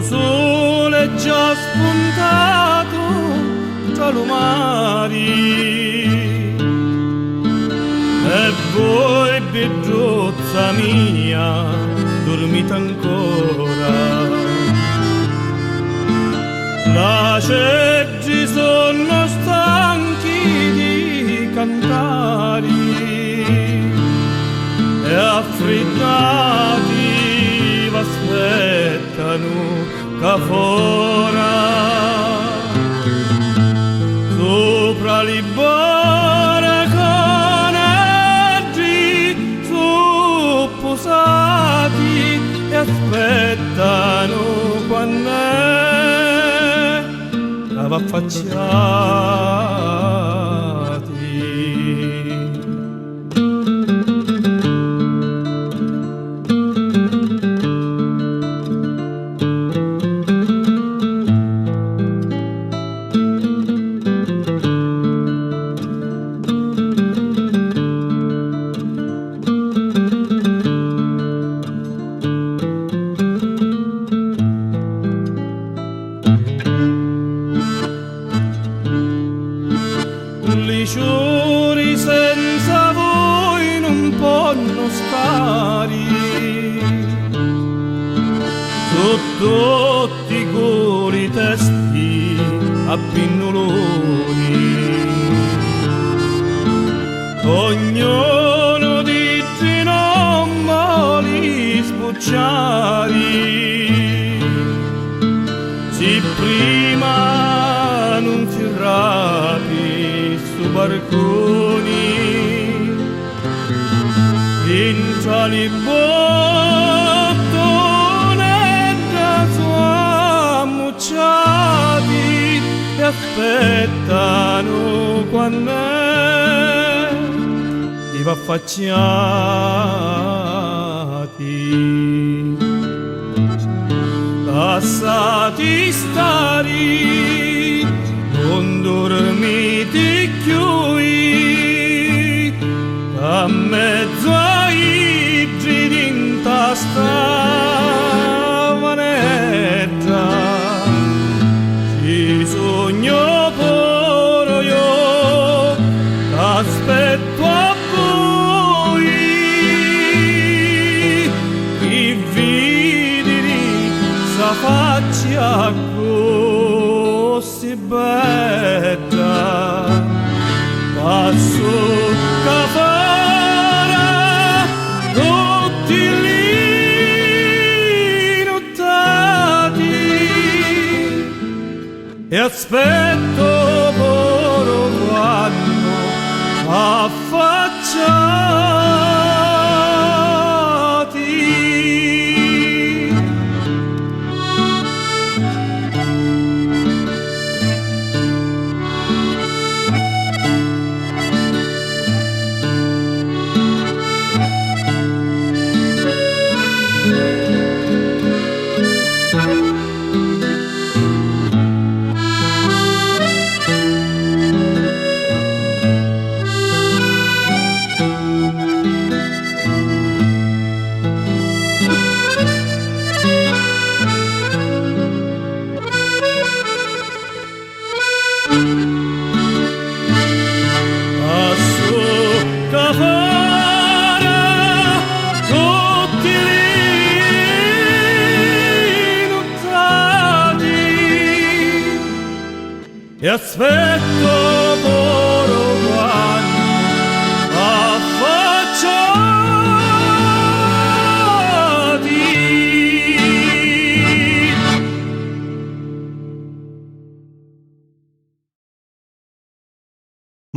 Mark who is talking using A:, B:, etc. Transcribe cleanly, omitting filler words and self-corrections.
A: lo sole è già spuntato tra lumari e voi, bidruzza mia, dormite ancora. La ceggi sono stanchi di cantare e affrittati v'aspettano ca fora. Sopra li barconeggi supposati e aspettano quando affacciati. Liciuri senza voi non possono stare, sotto tutti i cori testi a pinnoloni, ognuno di ginocchi sbucciari, si prima non si rapi su barconi, in tali bottone da ammucciati e aspettano quando i affacciati. Lasciati stare, non dormiti chiui, a mezzo ai giri in tasta vaneggia, ci sogno pure io, aspetto a voi, chi vidi sa faccia così bella, passo che farà tutti lì nottati e aspetto loro quando affacciati. E aspetta